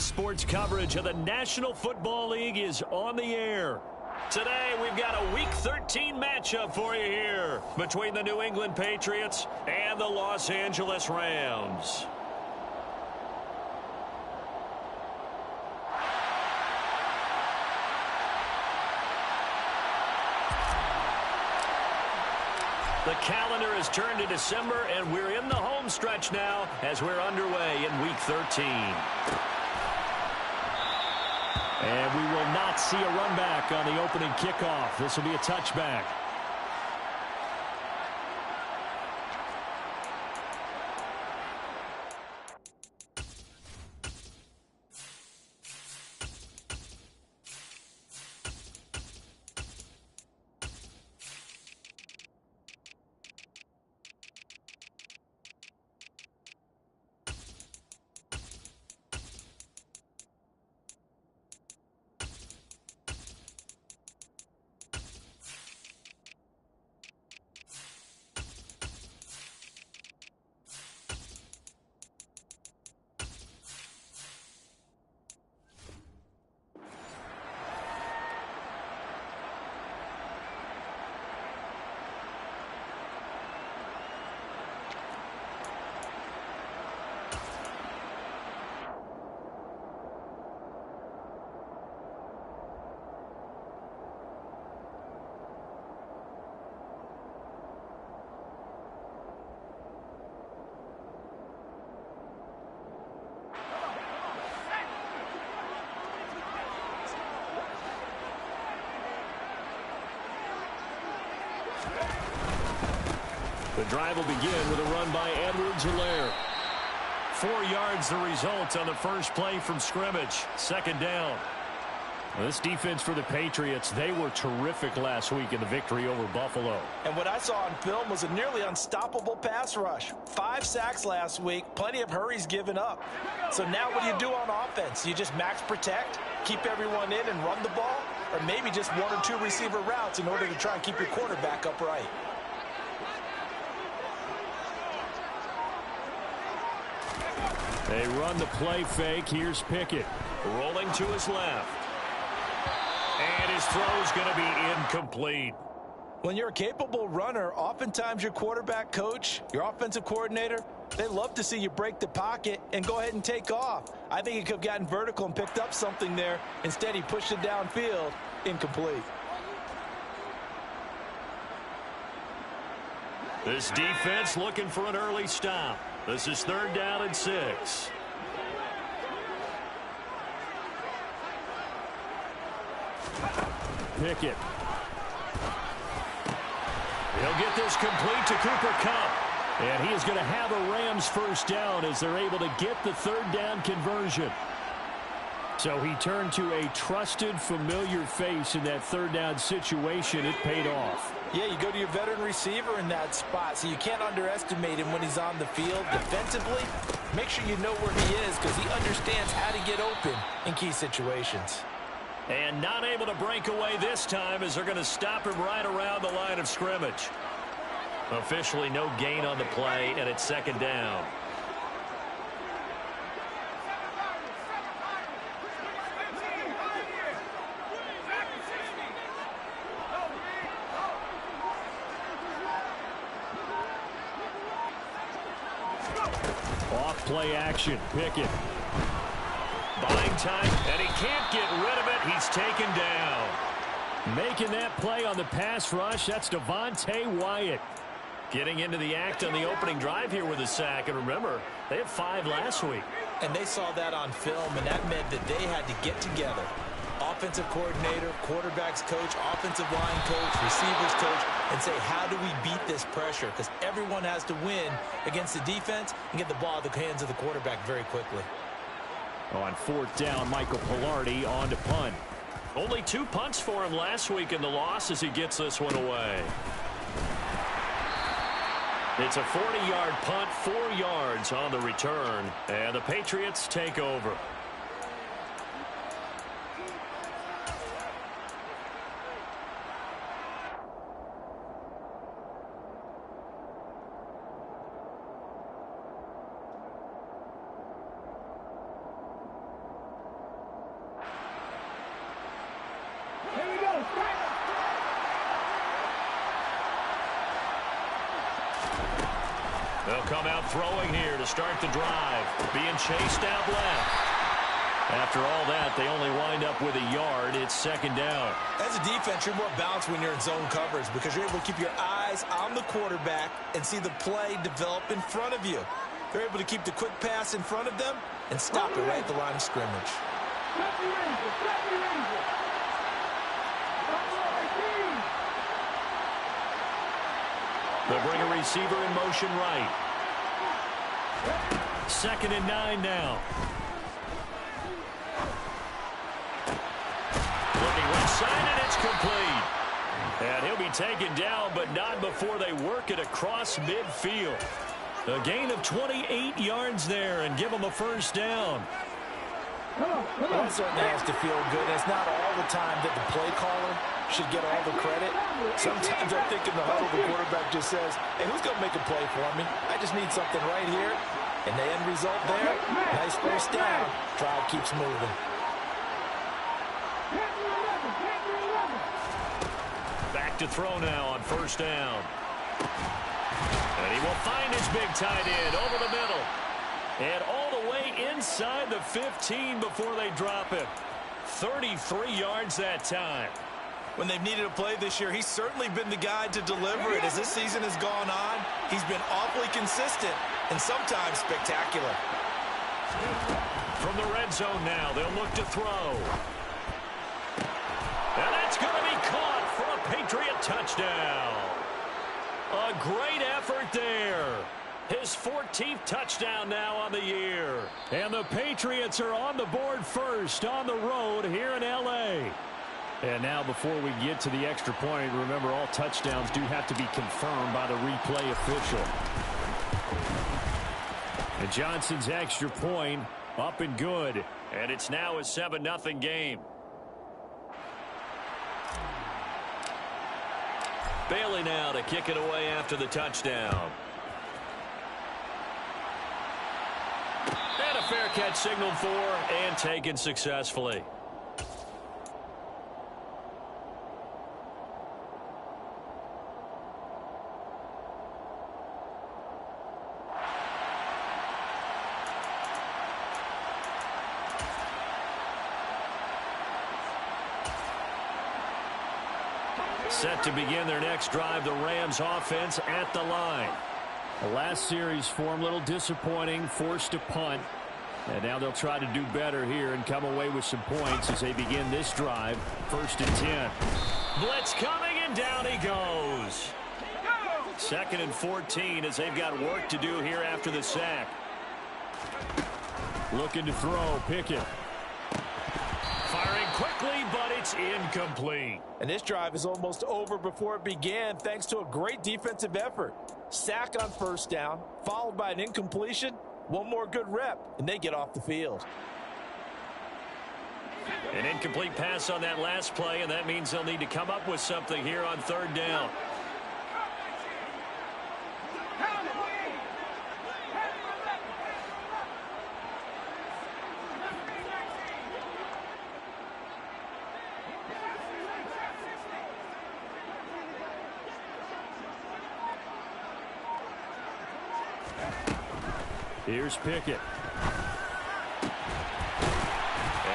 Sports coverage of the National Football League is on the air. Today, we've got a Week 13 matchup for you here between the New England Patriots and the Los Angeles Rams. The calendar has turned to December, and we're in the home stretch now as we're underway in Week 13. And we will not see a run back on the opening kickoff. This will be a touchback. The drive will begin with a run by Edwards-Helaire. 4 yards the result on the first play from scrimmage. Second down. Well, this defense for the Patriots, they were terrific last week in the victory over Buffalo. And what I saw on film was a nearly unstoppable pass rush. 5 sacks last week, plenty of hurries given up. So now what do you do on offense? You just max protect, keep everyone in and run the ball, or maybe just 1 or 2 receiver routes in order to try and keep your quarterback upright. They run the play fake. Here's Pickett. Rolling to his left. And his throw's going to be incomplete. When you're a capable runner, oftentimes your quarterback coach, your offensive coordinator, they love to see you break the pocket and go ahead and take off. I think he could have gotten vertical and picked up something there. Instead, he pushed it downfield. Incomplete. This defense looking for an early stop. This is 3rd down and 6. Pickett. He'll get this complete to Cooper Kupp. And he is going to have a Rams first down as they're able to get the 3rd down conversion. So he turned to a trusted, familiar face in that 3rd down situation. It paid off. Yeah, you go to your veteran receiver in that spot, so you can't underestimate him when he's on the field. Defensively, make sure you know where he is because he understands how to get open in key situations. And not able to break away this time as they're going to stop him right around the line of scrimmage. Officially no gain on the play, and it's 2nd down. Off-play action. Pickett. Buying time, and he can't get rid of it. He's taken down. Making that play on the pass rush, that's Devontae Wyatt. Getting into the act on the opening drive here with a sack. And remember, they had 5 last week. And they saw that on film, and that meant that they had to get together. Offensive coordinator, quarterbacks coach, offensive line coach, receivers coach, and say, how do we beat this pressure? Because everyone has to win against the defense and get the ball out of the hands of the quarterback very quickly. On 4th down, Michael Palardy on to punt. Only 2 punts for him last week in the loss as he gets this one away. It's a 40-yard punt, 4 yards on the return, and the Patriots take over. They'll come out throwing here to start the drive. Being chased out left. After all that, they only wind up with a yard. It's second down. As a defense, you're more balanced when you're in zone coverage because you're able to keep your eyes on the quarterback and see the play develop in front of you. They're able to keep the quick pass in front of them and stop it right at the line of scrimmage. They'll bring a receiver in motion right. 2nd and 9 now. Looking right side, and it's complete. And he'll be taken down, but not before they work it across midfield. A gain of 28 yards there and give them a first down. That certainly has to feel good. It's not all the time that the play caller should get all the credit. Sometimes I think in the huddle, the quarterback just says, hey, who's going to make a play for me? I just need something right here. And the end result there, nice first down. Drive keeps moving. Back to throw now on first down. And he will find his big tight end over the middle. And all the way inside the 15 before they drop it. 33 yards that time. When they've needed a play this year, he's certainly been the guy to deliver it. As this season has gone on, he's been awfully consistent and sometimes spectacular. From the red zone now, they'll look to throw. And that's going to be caught for a Patriot touchdown. A great effort there. His 14th touchdown now on the year. And the Patriots are on the board first on the road here in L.A. And now before we get to the extra point, remember all touchdowns do have to be confirmed by the replay official. And Johnson's extra point up and good. And it's now a 7-0 game. Bailey now to kick it away after the touchdown. And a fair catch signaled for and taken successfully. Set to begin their next drive, the Rams offense at the line. The last series for them, a little disappointing, forced to punt. And now they'll try to do better here and come away with some points as they begin this drive. 1st and 10. Blitz coming, and down he goes. 2nd and 14 as they've got work to do here after the sack. Looking to throw, Pickett. Firing quickly, but it's incomplete. And this drive is almost over before it began thanks to a great defensive effort. Sack on first down, followed by an incompletion. One more good rep, and they get off the field. An incomplete pass on that last play, and that means they'll need to come up with something here on 3rd down. Here's Pickett. And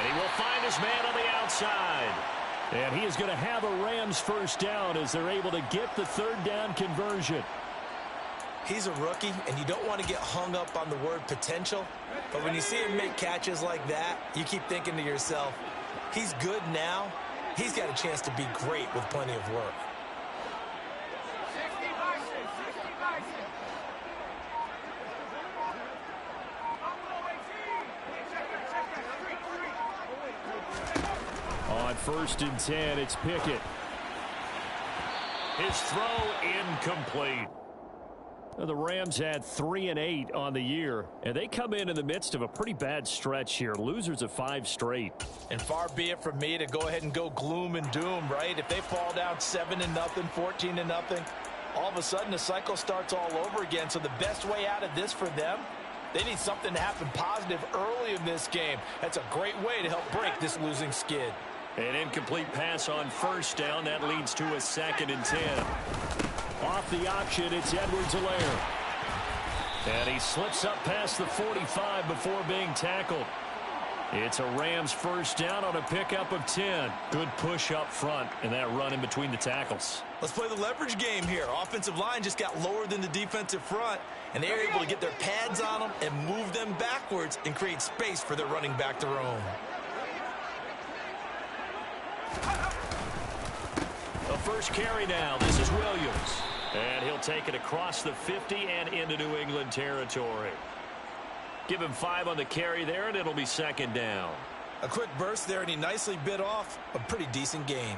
he will find his man on the outside. And he is going to have a Rams first down as they're able to get the 3rd down conversion. He's a rookie, and you don't want to get hung up on the word potential. But when you see him make catches like that, you keep thinking to yourself, he's good now. He's got a chance to be great with plenty of work. On 1st and 10, it's Pickett. His throw incomplete. The Rams had 3 and 8 on the year, and they come in the midst of a pretty bad stretch here. Losers of 5 straight. And far be it from me to go ahead and go gloom and doom, right? If they fall down 7-0, 14-0, all of a sudden the cycle starts all over again. So the best way out of this for them, they need something to happen positive early in this game. That's a great way to help break this losing skid. An incomplete pass on first down. That leads to a 2nd and 10. Off the option, it's Edwards-Helaire. And he slips up past the 45 before being tackled. It's a Rams first down on a pickup of 10. Good push up front and that run in between the tackles. Let's play the leverage game here. Offensive line just got lower than the defensive front, and they were able to get their pads on them and move them backwards and create space for their running back to roam. The first carry now. This is Williams. And he'll take it across the 50 and into New England territory. Give him 5 on the carry there, and it'll be 2nd down. A quick burst there, and he nicely bit off a pretty decent gain.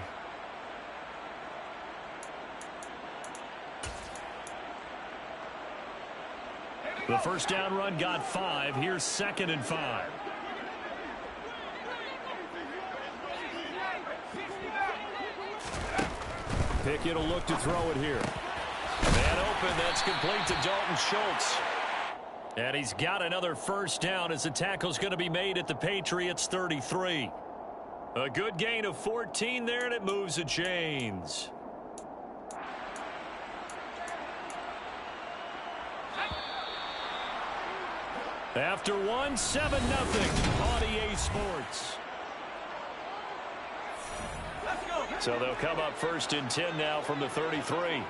The first down run got 5. Here's 2nd and 5. Pickett will look to throw it here. Man open, that's complete to Dalton Schultz. And he's got another first down as the tackle's going to be made at the Patriots 33. A good gain of 14 there, and it moves the chains. After 1, 7-0 on EA Sports. So they'll come up 1st and 10 now from the 33.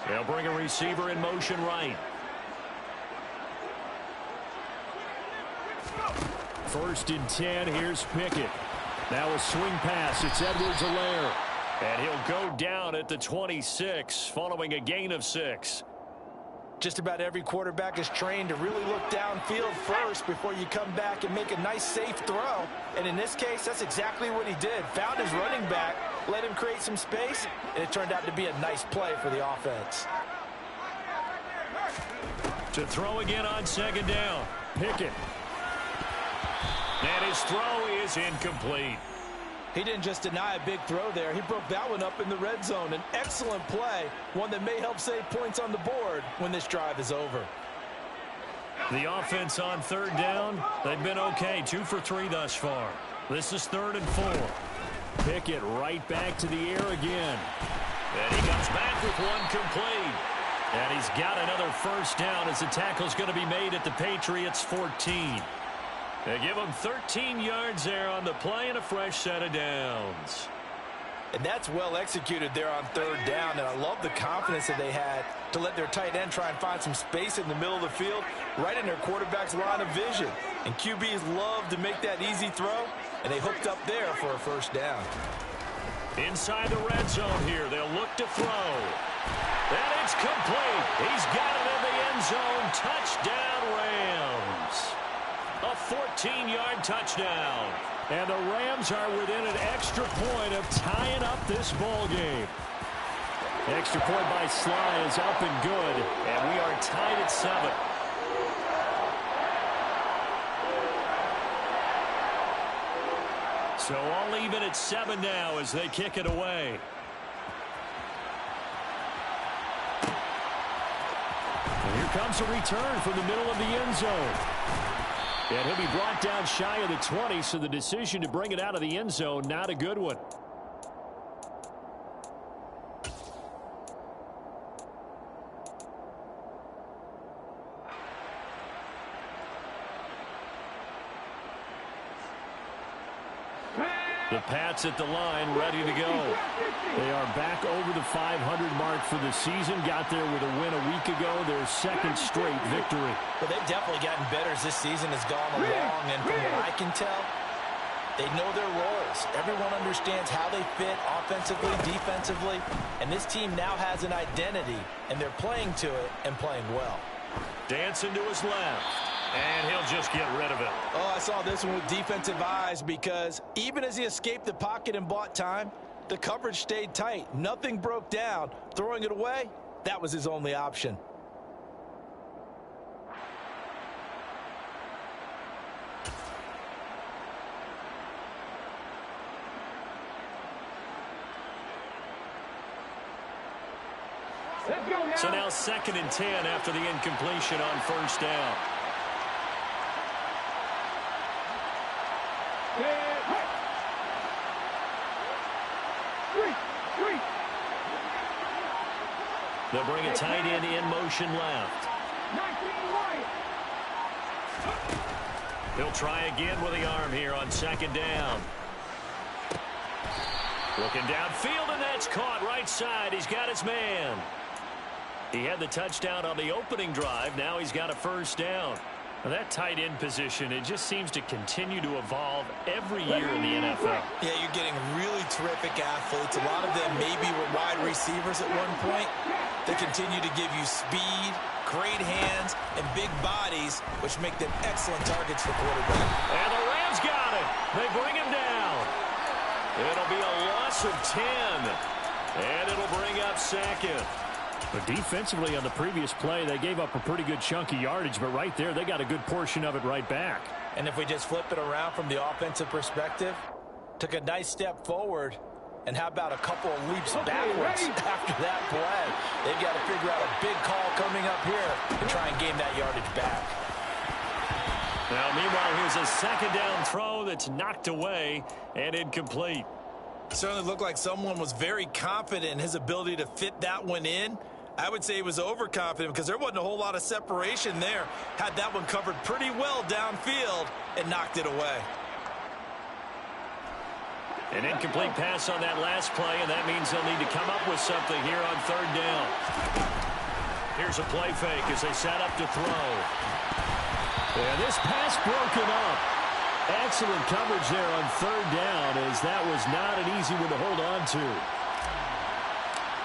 They'll bring a receiver in motion right. 1st and 10. Here's Pickett. Now a swing pass. It's Edwards-Helaire. And he'll go down at the 26 following a gain of 6. Just about every quarterback is trained to really look downfield first before you come back and make a nice, safe throw. And in this case, that's exactly what he did. Found his running back, let him create some space, and it turned out to be a nice play for the offense. To throw again on 2nd down. Pickett. And his throw is incomplete. He didn't just deny a big throw there. He broke that one up in the red zone. An excellent play, one that may help save points on the board when this drive is over. The offense on 3rd down, they've been okay. 2 for 3 thus far. This is 3rd and 4. Pickett right back to the air again. And he comes back with one complete. And he's got another first down as the tackle's going to be made at the Patriots 14. They give him 13 yards there on the play and a fresh set of downs. And that's well executed there on 3rd down, and I love the confidence that they had to let their tight end try and find some space in the middle of the field, right in their quarterback's line of vision. And QBs love to make that easy throw, and they hooked up there for a first down. Inside the red zone here, they'll look to throw. And it's complete. He's got it in the end zone. Touchdown, Rams. A 14-yard touchdown. And the Rams are within an extra point of tying up this ball game. Extra point by Sly is up and good. And we are tied at 7. So all even at 7 now as they kick it away. And here comes a return from the middle of the end zone. And he'll be brought down shy of the 20, so the decision to bring it out of the end zone, not a good one. The Pats at the line, ready to go. They are back over the 500 mark for the season. Got there with a win a week ago, their 2nd straight victory. Well, they've definitely gotten better as this season has gone along, and from what I can tell, they know their roles. Everyone understands how they fit offensively, defensively, and this team now has an identity, and they're playing to it and playing well. Dancing to his left. And he'll just get rid of it. Oh, I saw this one with defensive eyes because even as he escaped the pocket and bought time, the coverage stayed tight. Nothing broke down. Throwing it away, that was his only option. So now 2nd and 10 after the incompletion on first down. They'll bring a tight end in motion left. He'll try again with the arm here on second down. Looking downfield, and that's caught right side. He's got his man. He had the touchdown on the opening drive. Now he's got a first down. Now that tight end position, it just seems to continue to evolve every year in the NFL. Yeah, you're getting really terrific athletes. A lot of them maybe were wide receivers at one point. They continue to give you speed, great hands, and big bodies, which make them excellent targets for quarterback. And the Rams got it. They bring him down. It'll be a loss of 10. And it'll bring up second. But defensively on the previous play, they gave up a pretty good chunk of yardage, but right there, they got a good portion of it right back. And if we just flip it around from the offensive perspective, took a nice step forward, and how about a couple of leaps backwards after that play? They've got to figure out a big call coming up here and try and gain that yardage back. Now, meanwhile, here's a second down throw that's knocked away and incomplete. Certainly looked like someone was very confident in his ability to fit that one in. I would say he was overconfident because there wasn't a whole lot of separation there. Had that one covered pretty well downfield and knocked it away. An incomplete pass on that last play, and that means they'll need to come up with something here on third down. Here's a play fake as they set up to throw. And this pass broken up. Excellent coverage there on third down, as that was not an easy one to hold on to.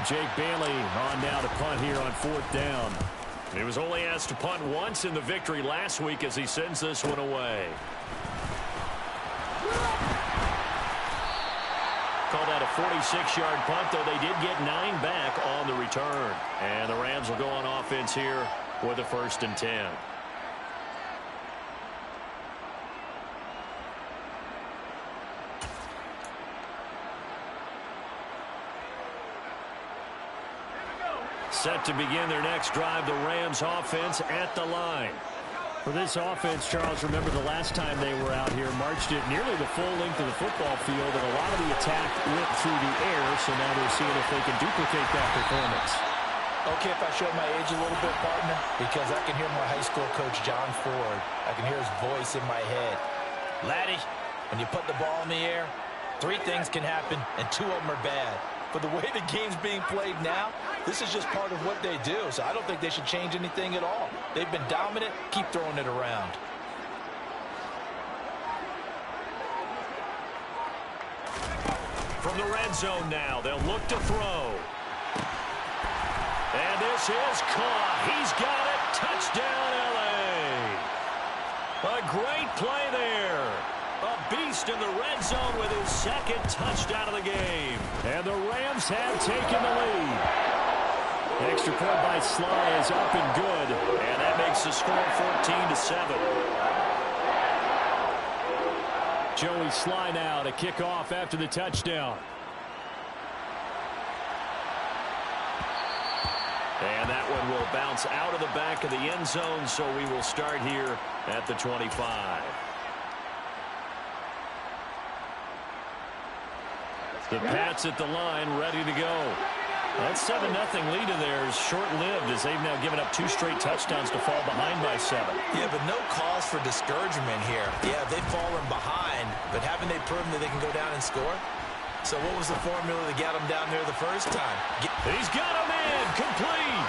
Jake Bailey on now to punt here on fourth down. He was only asked to punt once in the victory last week as he sends this one away. Call that a 46-yard punt, though they did get 9 back on the return. And the Rams will go on offense here with a 1st and 10. Set to begin their next drive, the Rams offense at the line. For this offense, Charles, remember the last time they were out here, marched it nearly the full length of the football field, and a lot of the attack went through the air, so now they're seeing if they can duplicate that performance. Okay, if I show my age a little bit, partner, because I can hear my high school coach, John Ford. I can hear his voice in my head. Laddie, when you put the ball in the air, 3 things can happen, and 2 of them are bad. But the way the game's being played now, this is just part of what they do. So I don't think they should change anything at all. They've been dominant. Keep throwing it around. From the red zone now, they'll look to throw. And this is caught. He's got it. Touchdown, L.A. A great play there. A beast in the red zone with his 2nd touchdown of the game. And the Rams have taken the lead. Extra point by Sly is up and good. And that makes the score 14-7. Joey Sly now to kick off after the touchdown. And that one will bounce out of the back of the end zone, so we will start here at the 25. The Pats at the line, ready to go. That 7-0 lead of theirs short-lived as they've now given up 2 straight touchdowns to fall behind by 7. Yeah, but no cause for discouragement here. Yeah, they've fallen behind, but haven't they proven that they can go down and score? So what was the formula that got them down there the first time? He's got him in, complete.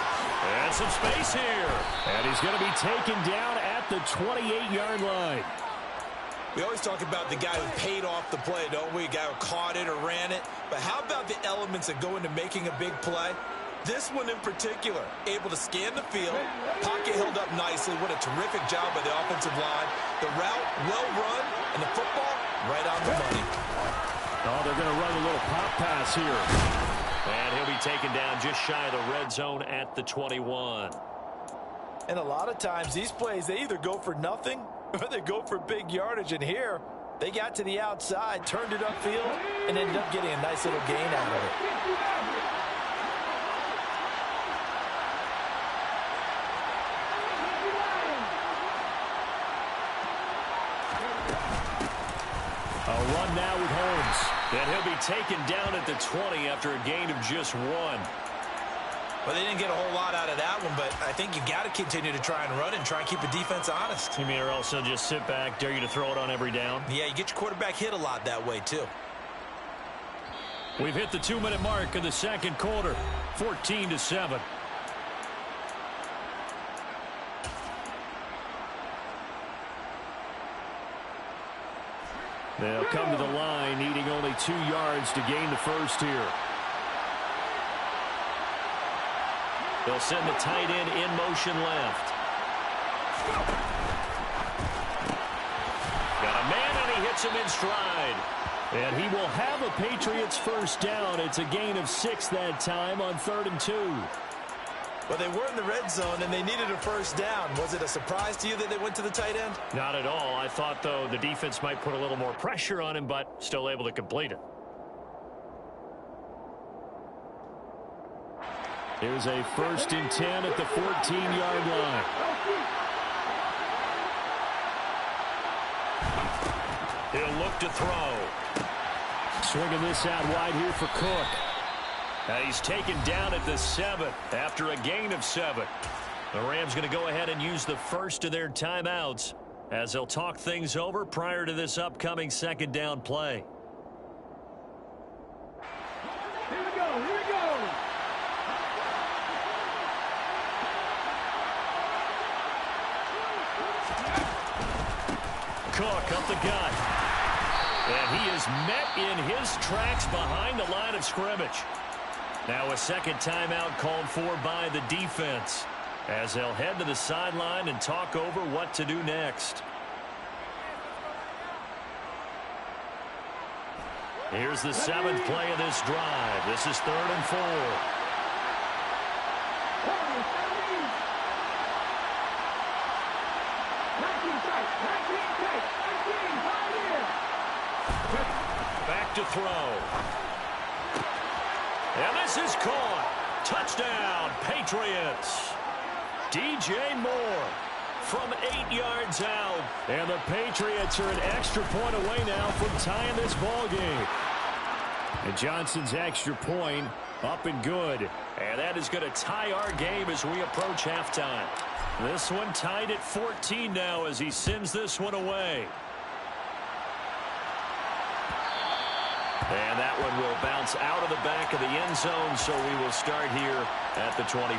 And some space here. And he's going to be taken down at the 28-yard line. We always talk about the guy who paid off the play, don't we? A guy who caught it or ran it. But how about the elements that go into making a big play? This one in particular, able to scan the field, pocket held up nicely. What a terrific job by the offensive line. The route, well run, and the football, right on the money. Oh, they're going to run a little pop pass here. And he'll be taken down just shy of the red zone at the 21. And a lot of times, these plays, they either go for nothing or they go for big yardage. And here, they got to the outside, turned it upfield, and ended up getting a nice little gain out of it. run now with Holmes. And he'll be taken down at the 20 after a gain of just 1. Well, they didn't get a whole lot out of that one, but I think you got to continue to try and run and try and keep the defense honest. You mean or else they'll just sit back, dare you to throw it on every down? Yeah, you get your quarterback hit a lot that way, too. We've hit the 2-minute mark in the second quarter, 14-7. They'll come to the line, needing only 2 yards to gain the first here. They'll send the tight end in motion left. Got a man, and he hits him in stride. And he will have a Patriots first down. It's a gain of 6 that time on 3rd and 2. Well, they were in the red zone, and they needed a first down. Was it a surprise to you that they went to the tight end? Not at all. I thought, though, the defense might put a little more pressure on him, but still able to complete it. Here's a 1st and 10 at the 14-yard line. He'll look to throw. Swinging this out wide here for Cook. And he's taken down at the 7 after a gain of 7. The Rams going to go ahead and use the first of their timeouts as they'll talk things over prior to this upcoming 2nd down play. Here we go, here we go. Cook up the gut. And he is met in his tracks behind the line of scrimmage. Now a 2nd timeout called for by the defense as they'll head to the sideline and talk over what to do next. Here's the 7th play of this drive. This is 3rd and 4. Back to throw. And this is caught. Touchdown, Patriots. DJ Moore from 8 yards out. And the Patriots are an extra point away now from tying this ball game. And Johnson's extra point up and good. And that is going to tie our game as we approach halftime. This one tied at 14 now as he sends this one away. And that one will bounce out of the back of the end zone, so we will start here at the 25.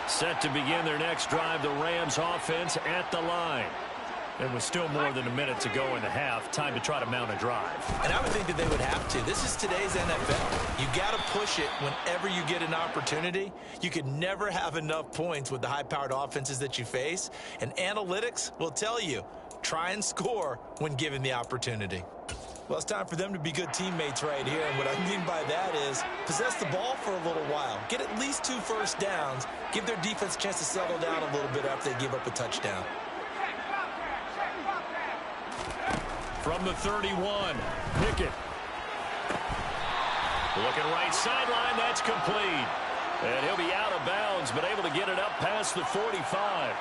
Set to begin their next drive, the Rams offense at the line. And with still more than a minute to go in the half, time to try to mount a drive. And I would think that they would have to. This is today's NFL. You got to push it whenever you get an opportunity. You could never have enough points with the high-powered offenses that you face. And analytics will tell you, try and score when given the opportunity. Well, it's time for them to be good teammates right here. And what I mean by that is possess the ball for a little while. Get at least 2 first downs. Give their defense a chance to settle down a little bit after they give up a touchdown. From the 31, Pickett. Looking right sideline, that's complete. And he'll be out of bounds, but able to get it up past the 45.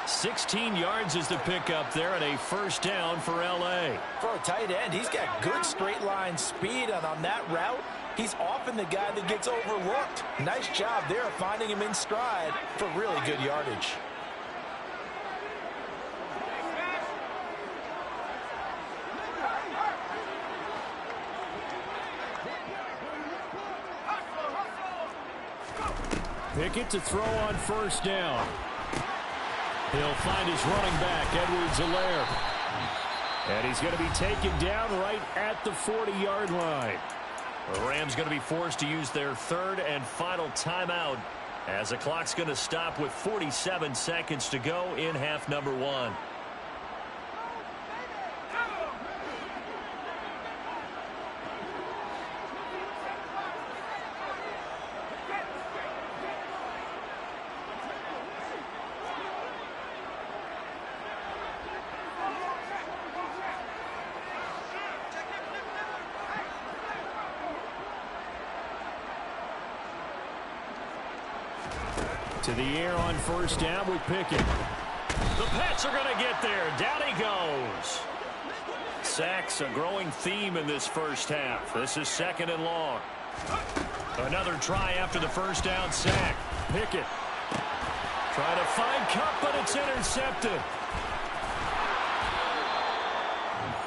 16 yards is the pickup there and a first down for L.A. For a tight end, he's got good straight line speed, and on that route, he's often the guy that gets overlooked. Nice job there finding him in stride for really good yardage. Pickett to throw on first down. He'll find his running back, Edwards-Helaire. And he's going to be taken down right at the 40-yard line. The Rams going to be forced to use their 3rd and final timeout as the clock's going to stop with 47 seconds to go in half number 1. To the air on first down with Pickett. The Pats are going to get there. Down he goes. Sacks a growing theme in this first half. This is 2nd and long. Another try after the first down sack. Pickett trying to find Kupp, but it's intercepted.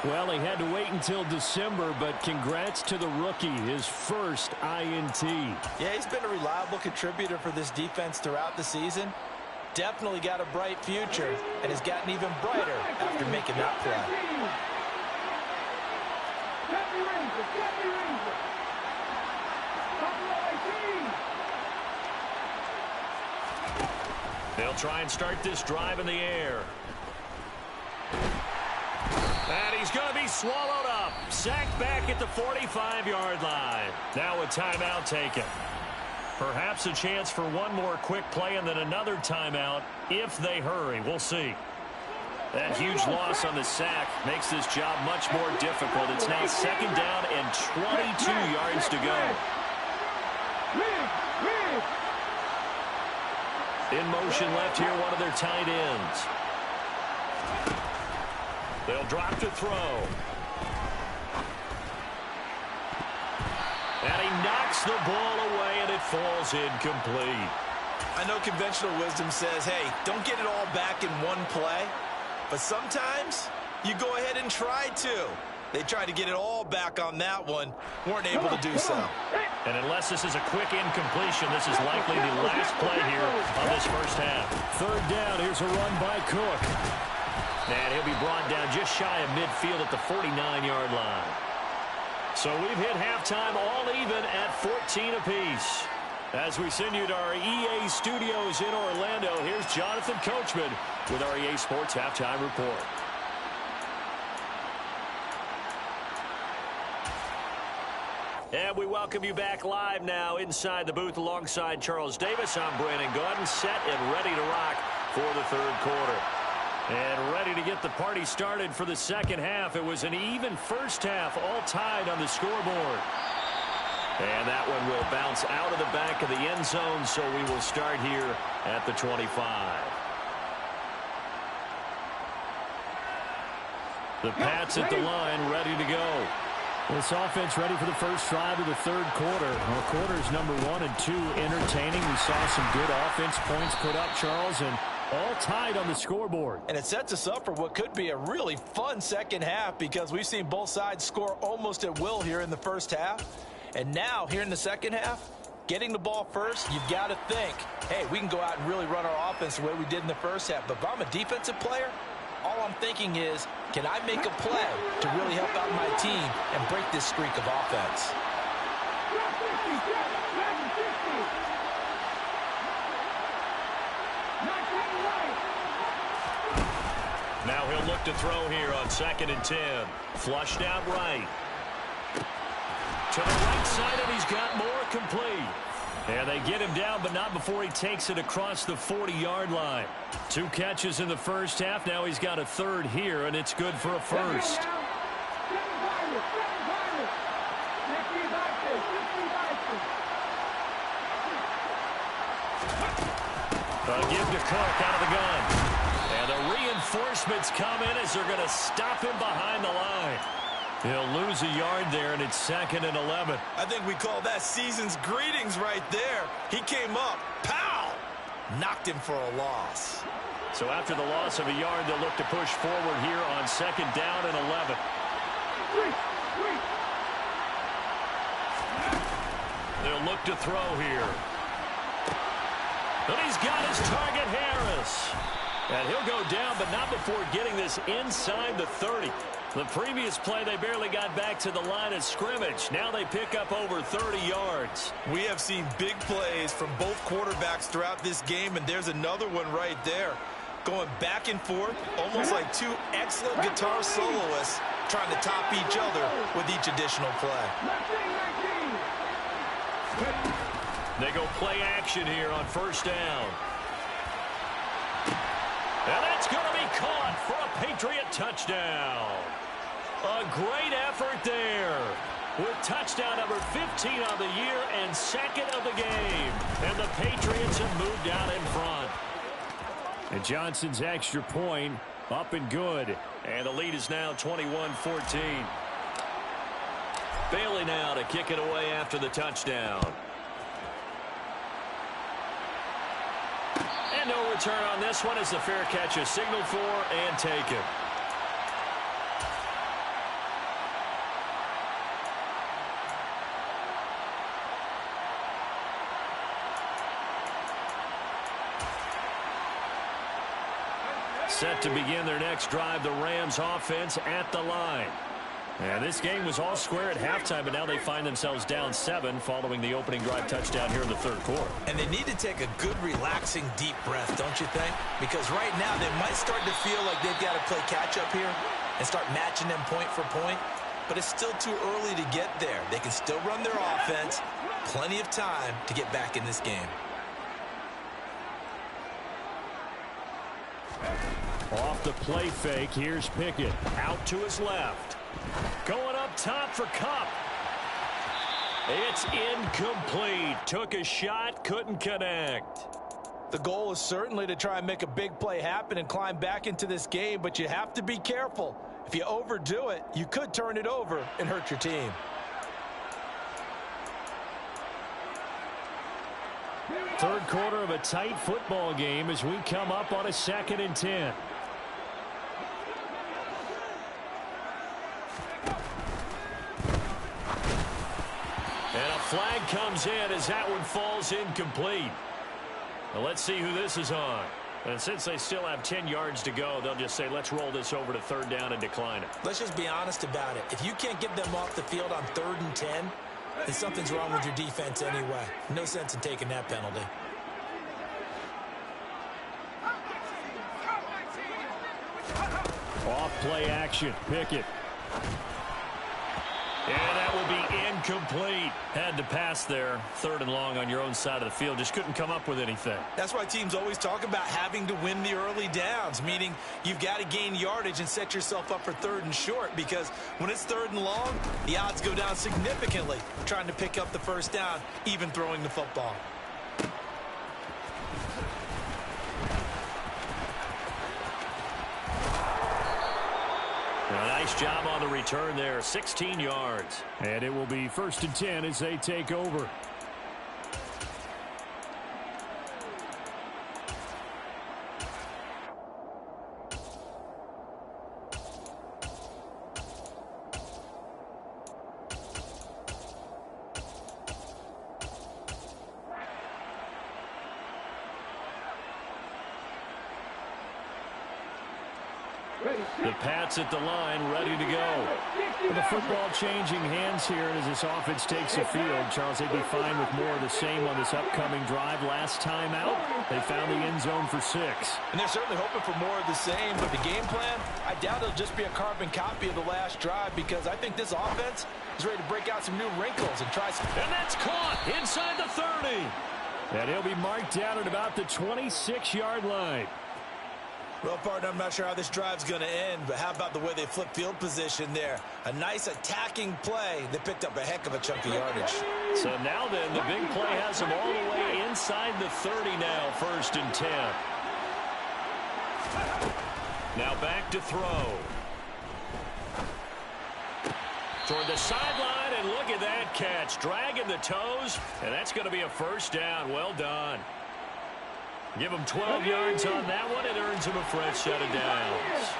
Well, he had to wait until December, but congrats to the rookie, his first INT. Yeah, he's been a reliable contributor for this defense throughout the season. Definitely got a bright future, and has gotten even brighter after making that play. They'll try and start this drive in the air. And he's going to be swallowed up. Sacked back at the 45-yard line. Now a timeout taken. Perhaps a chance for one more quick play and then another timeout if they hurry. We'll see. That huge loss on the sack makes this job much more difficult. It's now 2nd down and 22 yards to go. In motion left here, one of their tight ends. They'll drop to throw. And he knocks the ball away, and it falls incomplete. I know conventional wisdom says, hey, don't get it all back in one play. But sometimes you go ahead and try to. They tried to get it all back on that one. Weren't able to do so. And unless this is a quick incompletion, this is likely the last play here on this first half. 3rd down. Here's a run by Cook. And he'll be brought down just shy of midfield at the 49-yard line. So we've hit halftime all even at 14 apiece. As we send you to our EA studios in Orlando, here's Jonathan Coachman with our EA Sports Halftime Report. And we welcome you back live now inside the booth alongside Charles Davis. I'm Brandon Gaudin, set and ready to rock for the 3rd quarter. And ready to get the party started for the 2nd half. It was an even first half, all tied on the scoreboard. And that one will bounce out of the back of the end zone, so we will start here at the 25. The Pats at the line, ready to go. This offense ready for the first drive of the 3rd quarter. Well, quarters number 1 and 2 entertaining. We saw some good offense points put up, Charles, and all tied on the scoreboard. And it sets us up for what could be a really fun 2nd half because we've seen both sides score almost at will here in the first half. And now, here in the 2nd half, getting the ball first, you've got to think, hey, we can go out and really run our offense the way we did in the first half. But if I'm a defensive player, all I'm thinking is, can I make a play to really help out my team and break this streak of offense? Now he'll look to throw here on 2nd and 10. Flushed out right. To the right side, and he's got more complete. And they get him down, but not before he takes it across the 40-yard line. 2 catches in the first half. Now he's got a 3rd here, and it's good for a first. Give to Cook out of the gun. And the reinforcements come in as they're going to stop him behind the line. He'll lose a yard there, and it's 2nd and 11. I think we call that season's greetings right there. He came up, pow, knocked him for a loss. So after the loss of a yard, they'll look to push forward here on 2nd down and 11. They'll look to throw here. And he's got his target, Harris. And he'll go down, but not before getting this inside the 30. The previous play, they barely got back to the line of scrimmage. Now they pick up over 30 yards. We have seen big plays from both quarterbacks throughout this game, and there's another one right there. Going back and forth, almost like 2 excellent guitar soloists trying to top each other with each additional play. They go play action here on 1st down. And that's going to be caught for a Patriot touchdown. A great effort there. with touchdown number 15 on the year and second of the game. And the Patriots have moved out in front. And Johnson's extra point up and good. And the lead is now 21-14. Bailey now to kick it away after the touchdown. And no return on this one as the fair catch is signaled for and taken. Set to begin their next drive, the Rams offense at the line. And this game was all square at halftime, but now they find themselves down 7 following the opening drive touchdown here in the third quarter. And they need to take a good, relaxing, deep breath, don't you think? Because right now they might start to feel like they've got to play catch-up here and start matching them point for point. But it's still too early to get there. They can still run their offense. Plenty of time to get back in this game. Off the play fake, here's Pickett. Out to his left. Going up top for Kupp. It's incomplete. Took a shot, couldn't connect. The goal is certainly to try and make a big play happen and climb back into this game, but you have to be careful. If you overdo it, you could turn it over and hurt your team. Third quarter of a tight football game as we come up on a 2nd and 10. And a flag comes in as that one falls incomplete. Now let's see who this is on. And since they still have 10 yards to go, they'll just say, let's roll this over to 3rd down and decline it. Let's just be honest about it. If you can't get them off the field on 3rd and 10, then something's wrong with your defense anyway. No sense in taking that penalty. Off play action. Pickett. And that will be incomplete. Had to pass there. 3rd and long on your own side of the field. Just couldn't come up with anything. That's why teams always talk about having to win the early downs, meaning you've got to gain yardage and set yourself up for 3rd and short, because when it's 3rd and long, the odds go down significantly trying to pick up the 1st down, even throwing the football. A nice job on the return there, 16 yards. And it will be 1st and 10 as they take over. The Pats at the line, ready to go. With the football changing hands here, and as this offense takes the field, Charles, they'd be fine with more of the same on this upcoming drive. Last time out, they found the end zone for 6. And they're certainly hoping for more of the same, but the game plan, I doubt it'll just be a carbon copy of the last drive, because I think this offense is ready to break out some new wrinkles and try some... And that's caught inside the 30. And he'll be marked down at about the 26-yard line. Well, partner, I'm not sure how this drive's going to end, but how about the way they flip field position there? A nice attacking play that picked up a heck of a chunk of yardage. So now then, the big play has them all the way inside the 30 now, 1st and 10. Now back to throw. Toward the sideline, and look at that catch. Dragging the toes, and that's going to be a 1st down. Well done. Give him 12 yards on that one. It earns him a fresh set of downs.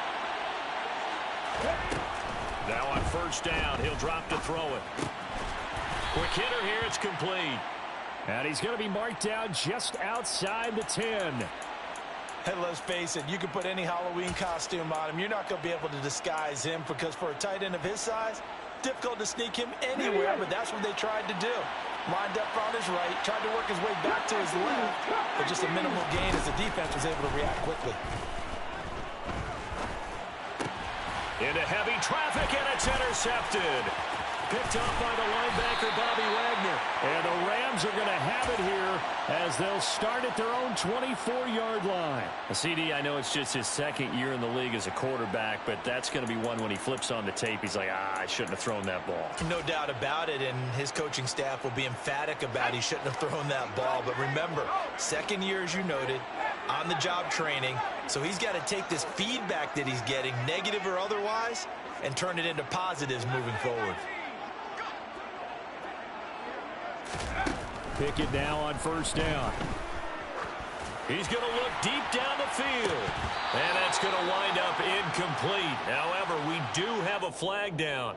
Now on 1st down, he'll drop to throw it. Quick hitter here, it's complete. And he's going to be marked down just outside the 10. Hey, let's face it, you can put any Halloween costume on him. You're not going to be able to disguise him, because for a tight end of his size, difficult to sneak him anywhere, but that's what they tried to do. Lined up on his right, tried to work his way back to his left, but just a minimal gain as the defense was able to react quickly. Into heavy traffic, and it's intercepted. Picked off by the linebacker, Bobby Wagner. And the Rams are going to have it here as they'll start at their own 24-yard line. CD, I know it's just his second year in the league as a quarterback, but that's going to be one when he flips on the tape. He's like, I shouldn't have thrown that ball. No doubt about it, and his coaching staff will be emphatic about he shouldn't have thrown that ball. But remember, second year, as you noted, on-the-job training, so he's got to take this feedback that he's getting, negative or otherwise, and turn it into positives moving forward. Pickett now on first down. He's going to look deep down the field. And that's going to wind up incomplete. However, we do have a flag down.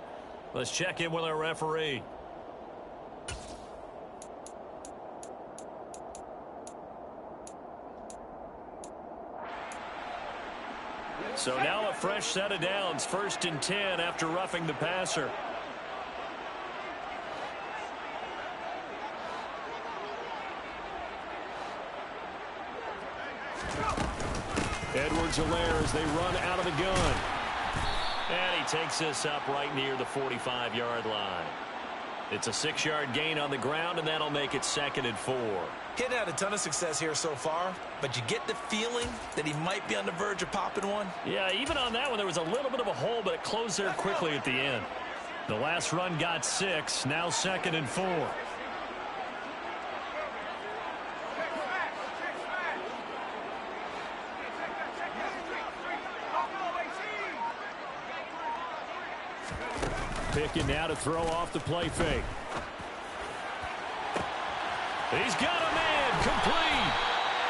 Let's check in with our referee. So now a fresh set of downs. 1st and 10 after roughing the passer. Edwards-Helaire as they run out of the gun. And he takes this up right near the 45-yard line. It's a 6-yard gain on the ground, and that'll make it 2nd and 4. He hadn't had a ton of success here so far, but you get the feeling that he might be on the verge of popping one. Yeah, even on that one, there was a little bit of a hole, but it closed there quickly at the end. The last run got 6, now 2nd and 4. Pickett now to throw off the play fake. He's got a man, complete.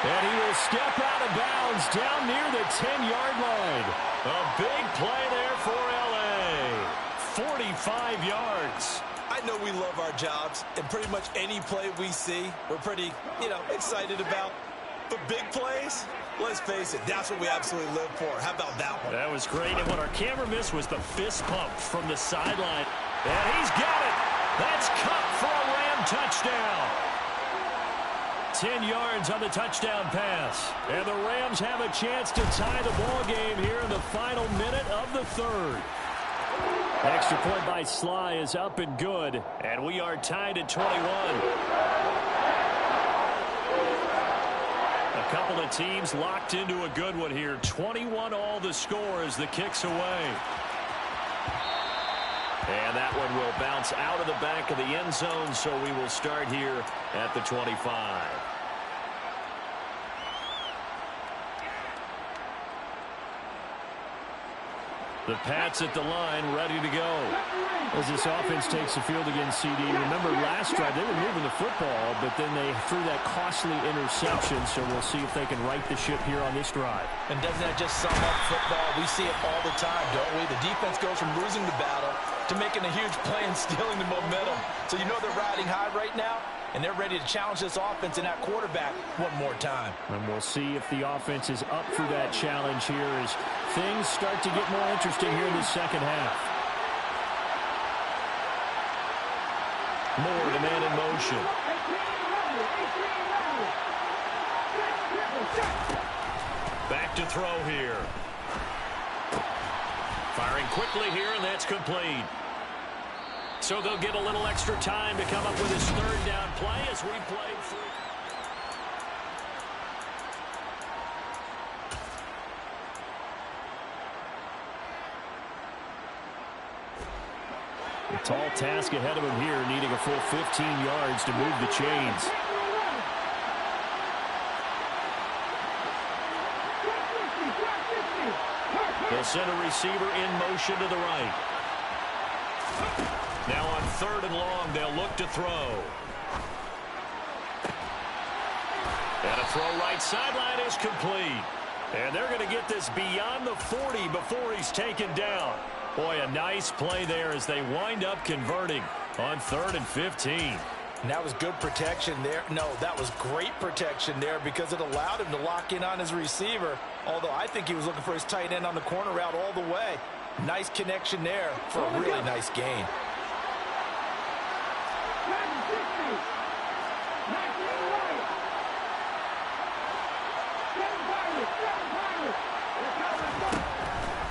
And he will step out of bounds down near the 10-yard line. A big play there for L.A. 45 yards. I know we love our jobs, and pretty much any play we see, we're pretty, excited about. But big plays, let's face it, that's what we absolutely live for. How about that one? That was great, and what our camera missed was the fist pump from the sideline. And he's got it. That's Kupp for a Ram touchdown. 10 yards on the touchdown pass. And the Rams have a chance to tie the ball game here in the final minute of the third. Extra point by Sly is up and good. And we are tied at 21. A couple of teams locked into a good one here. 21 all the score as the kick's away. And that one will bounce out of the back of the end zone, so we will start here at the 25. The Pats at the line, ready to go. As this offense takes the field against CD, remember last drive they were moving the football, but then they threw that costly interception, so we'll see if they can right the ship here on this drive. And doesn't that just sum up football? We see it all the time, don't we? The defense goes from losing the battle to making a huge play and stealing the momentum. So you know they're riding high right now, and they're ready to challenge this offense and that quarterback one more time. And we'll see if the offense is up for that challenge here as things start to get more interesting here in the second half. Moore, the man in motion. Back to throw here. Firing quickly here, and that's complete. So they'll get a little extra time to come up with his third down play as we play through. A tall task ahead of him here, needing a full 15 yards to move the chains. They'll send a receiver in motion to the right. Now on 3rd and long, they'll look to throw. And a throw right sideline is complete. And they're going to get this beyond the 40 before he's taken down. Boy, a nice play there as they wind up converting on 3rd and 15. And that was good protection there. No, that was great protection there because it allowed him to lock in on his receiver. Although I think he was looking for his tight end on the corner route all the way. Nice connection there for a really nice gain.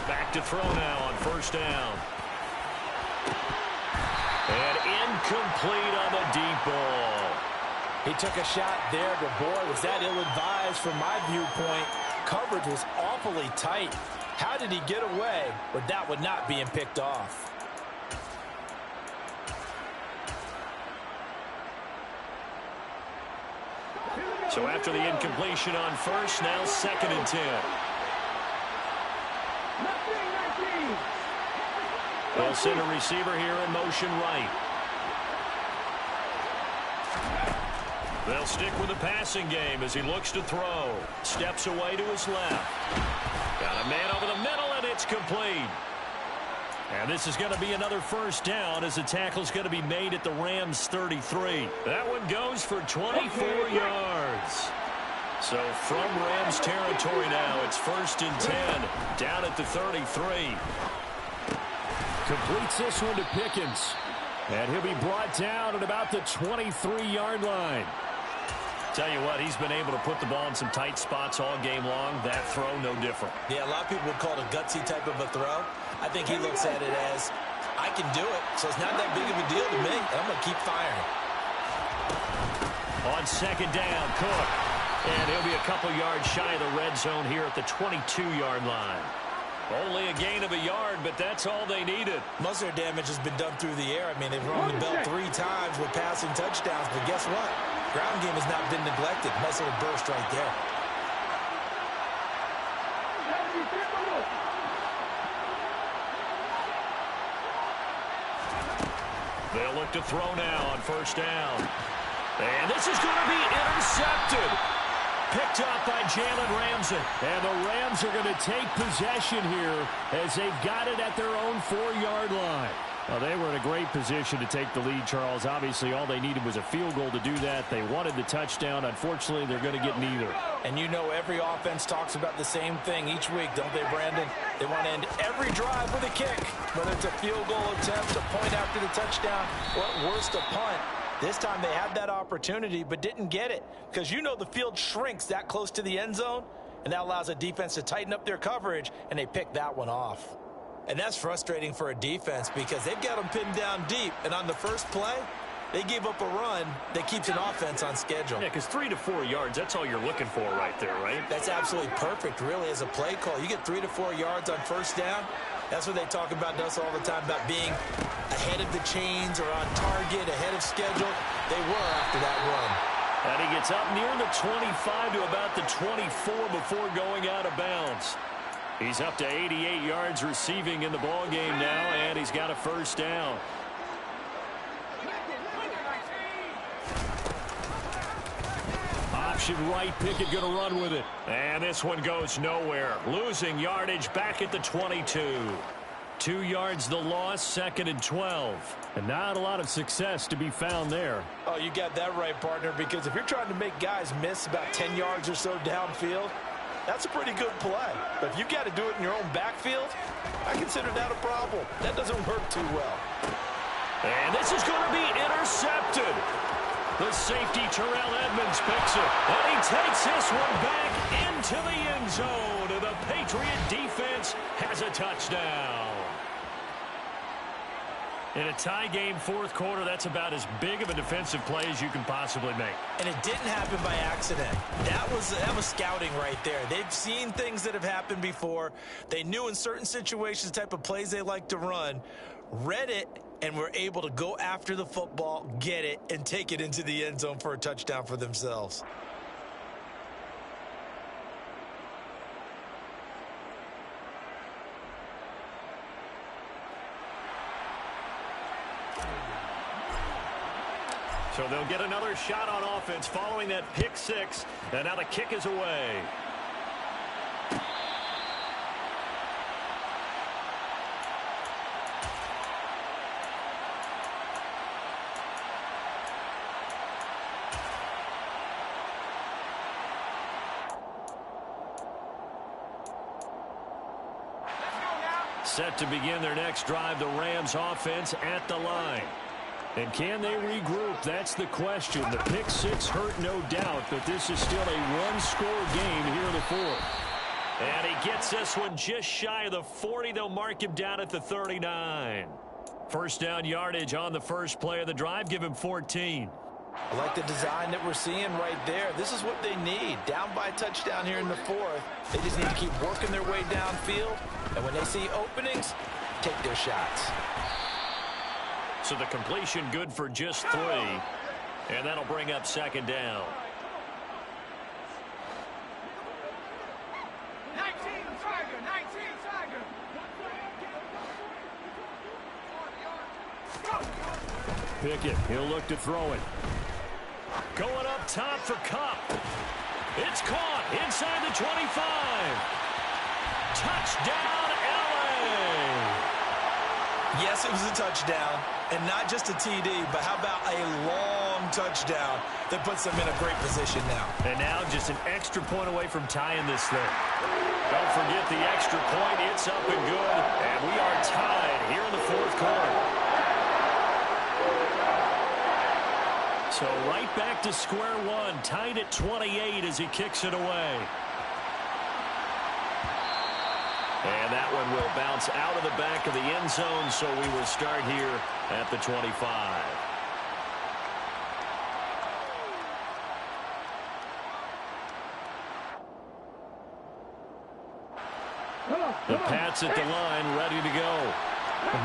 Back to throw now on 1st down. Incomplete on the deep ball. He took a shot there, but boy, was that ill-advised from my viewpoint. Coverage was awfully tight. How did he get away with that one not being picked off? So after the incompletion on first, now 2nd and 10. They'll send a receiver here in motion right. They'll stick with the passing game as he looks to throw. Steps away to his left. Got a man over the middle, and it's complete. And this is going to be another first down as the tackle's going to be made at the Rams' 33. That one goes for 24 yards. So from Rams territory now, it's 1st and 10, down at the 33. Completes this one to Pickens. And he'll be brought down at about the 23-yard line. Tell you what, he's been able to put the ball in some tight spots all game long. That throw, no different. Yeah, a lot of people would call it a gutsy type of a throw. I think he looks at it as, I can do it, so it's not that big of a deal to me, and I'm going to keep firing. On 2nd down, Cook. And he'll be a couple yards shy of the red zone here at the 22-yard line. Only a gain of a yard, but that's all they needed. Most of their damage has been done through the air. I mean, they've rung the bell 3 times with passing touchdowns, but guess what? Ground game has not been neglected. Nice little burst right there. They'll look to throw now on 1st down. And this is going to be intercepted. Picked up by Jalen Ramsey. And the Rams are going to take possession here as they've got it at their own 4-yard line. Well, they were in a great position to take the lead, Charles. Obviously, all they needed was a field goal to do that. They wanted the touchdown. Unfortunately, they're going to get neither. And you know every offense talks about the same thing each week, don't they, Brandon? They want to end every drive with a kick, whether it's a field goal attempt, a point after the touchdown, or at worst, a punt. This time they had that opportunity but didn't get it because you know the field shrinks that close to the end zone, and that allows a defense to tighten up their coverage, and they picked that one off. And that's frustrating for a defense because they've got them pinned down deep, and on the first play, they gave up a run that keeps an offense on schedule. Yeah, because 3 to 4 yards, that's all you're looking for right there, right? That's absolutely perfect, really, as a play call. You get 3 to 4 yards on 1st down. That's what they talk about to us all the time, about being ahead of the chains or on target, ahead of schedule. They were after that run. And he gets up near the 25 to about the 24 before going out of bounds. He's up to 88 yards receiving in the ballgame now, and he's got a 1st down. Option right, Pickett going to run with it. And this one goes nowhere. Losing yardage back at the 22. 2 yards the loss, 2nd and 12. And not a lot of success to be found there. Oh, you got that right, partner, because if you're trying to make guys miss about 10 yards or so downfield, that's a pretty good play. But if you got to do it in your own backfield, I consider that a problem. That doesn't work too well. And this is going to be intercepted. The safety, Terrell Edmonds, picks it. And he takes this one back into the end zone. And the Patriot defense has a touchdown. In a tie game, 4th quarter, that's about as big of a defensive play as you can possibly make. And it didn't happen by accident. That was scouting right there. They've seen things that have happened before. They knew in certain situations the type of plays they like to run, read it, and were able to go after the football, get it, and take it into the end zone for a touchdown for themselves. So they'll get another shot on offense following that pick 6. And now the kick is away. Set to begin their next drive, the Rams offense at the line. And can they regroup? That's the question. The pick 6 hurt, no doubt, but this is still a one-score game here in the 4th. And he gets this one just shy of the 40. They'll mark him down at the 39. First down yardage on the first play of the drive. Give him 14. I like the design that we're seeing right there. This is what they need. Down by a touchdown here in the fourth. They just need to keep working their way downfield. And when they see openings, take their shots. So the completion good for just 3. And that'll bring up second down. 19 Tiger, 19 Tiger. Pickett, he'll look to throw it. Going up top for Kupp. It's caught inside the 25. Touchdown, LA. Yes, it was a touchdown, and not just a TD, but how about a long touchdown that puts them in a great position now. And now just an extra point away from tying this thing. Don't forget the extra point. It's up and good, and we are tied here in the fourth quarter. So right back to square one, tied at 28 as he kicks it away. And that one will bounce out of the back of the end zone, so we will start here at the 25. The Pats at the line, ready to go.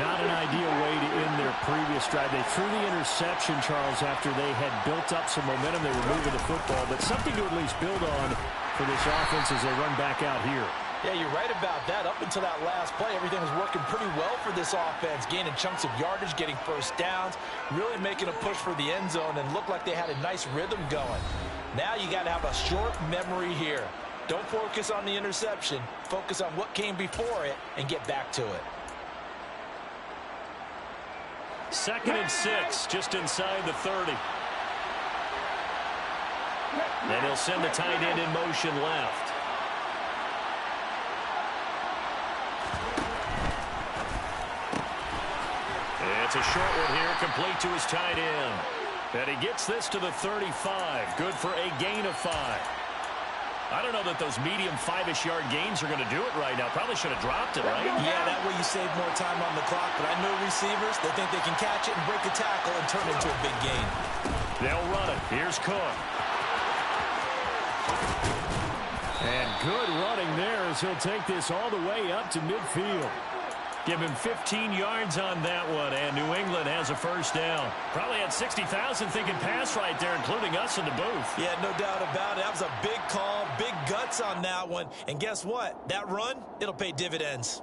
Not an ideal way to end their previous drive. They threw the interception, Charles, after they had built up some momentum. They were moving the football, but something to at least build on for this offense as they run back out here. Yeah, you're right about that. Up until that last play, everything was working pretty well for this offense, gaining chunks of yardage, getting first downs, really making a push for the end zone, and looked like they had a nice rhythm going. Now you got to have a short memory here. Don't focus on the interception. Focus on what came before it and get back to it. 2nd and 6, just inside the 30. And he'll send the tight end in motion left. It's a short one here, complete to his tight end. And he gets this to the 35. Good for a gain of 5. I don't know that those medium 5-ish yard gains are going to do it right now. Probably should have dropped it, right? Yeah, that way you save more time on the clock. But I know receivers, they think they can catch it and break a tackle and turn it into a big gain. They'll run it. Here's Cook. And good running there as he'll take this all the way up to midfield. Give him 15 yards on that one, and New England has a first down. Probably had 60,000 thinking pass right there, including us in the booth. Yeah, no doubt about it. That was a big call, big guts on that one. And guess what? That run, it'll pay dividends.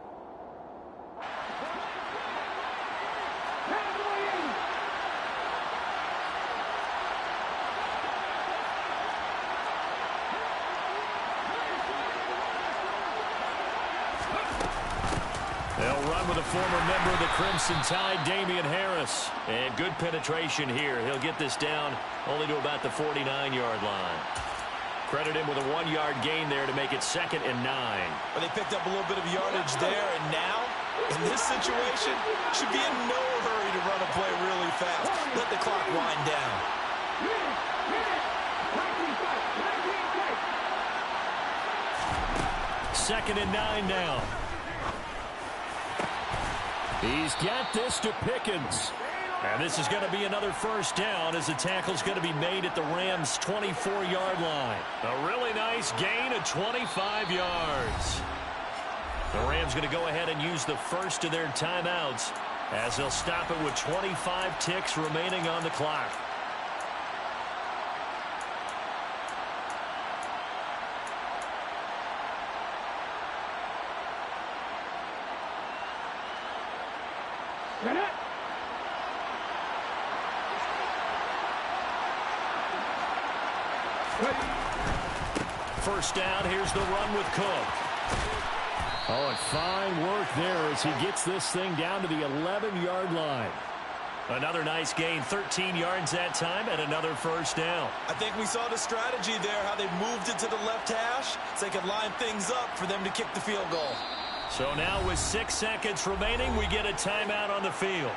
They'll run with a former member of the Crimson Tide, Damian Harris. And good penetration here. He'll get this down only to about the 49-yard line. Credit him with a 1-yard gain there to make it 2nd and 9. Well, they picked up a little bit of yardage there, and now, in this situation, should be in no hurry to run a play really fast. Let the clock wind down. Second and 9 now. He's got this to Pickens. And this is going to be another first down as the tackle's going to be made at the Rams' 24-yard line. A really nice gain of 25 yards. The Rams going to go ahead and use the first of their timeouts as they'll stop it with 25 ticks remaining on the clock. First down, here's the run with Cook. Oh, and fine work there as he gets this thing down to the 11-yard line. Another nice gain, 13 yards that time, and another first down. I think we saw the strategy there, how they moved it to the left hash so they could line things up for them to kick the field goal. So now with 6 seconds remaining, we get a timeout on the field.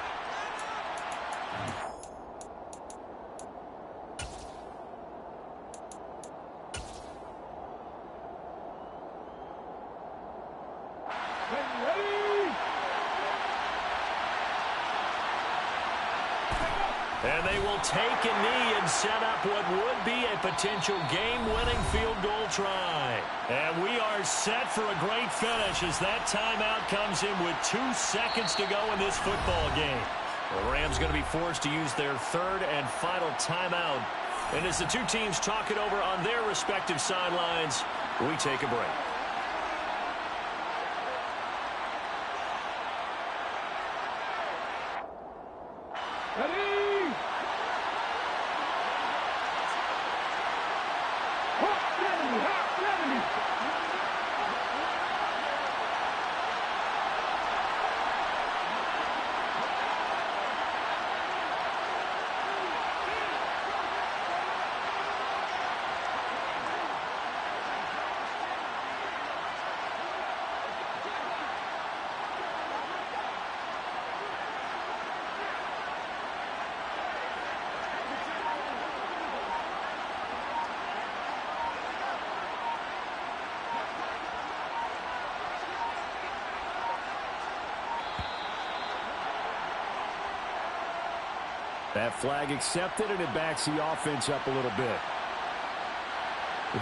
And they will take a knee and set up what would be a potential game-winning field goal try. And we are set for a great finish as that timeout comes in with 2 seconds to go in this football game. The Rams going to be forced to use their third and final timeout. And as the two teams talk it over on their respective sidelines, we take a break. Ready? Hot, ready, hot, ready. That flag accepted, and it backs the offense up a little bit.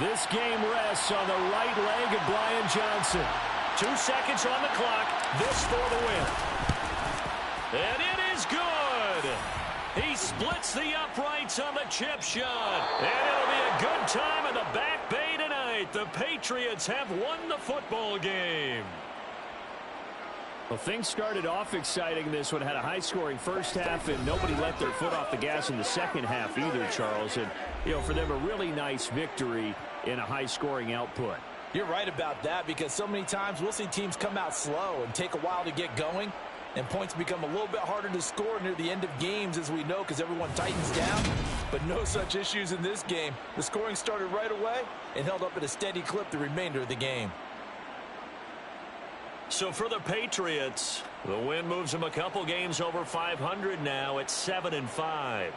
This game rests on the right leg of Brian Johnson. 2 seconds on the clock. This for the win. And it is good. He splits the uprights on the chip shot. And it'll be a good time in the Back Bay tonight. The Patriots have won the football game. Well, things started off exciting. This one had a high-scoring first half, and nobody let their foot off the gas in the second half either, Charles. And, you know, for them, a really nice victory in a high-scoring output. You're right about that, because so many times we'll see teams come out slow and take a while to get going, and points become a little bit harder to score near the end of games, as we know, because everyone tightens down. But no such issues in this game. The scoring started right away and held up at a steady clip the remainder of the game. So for the Patriots, the win moves them a couple games over 500 now at 7-5.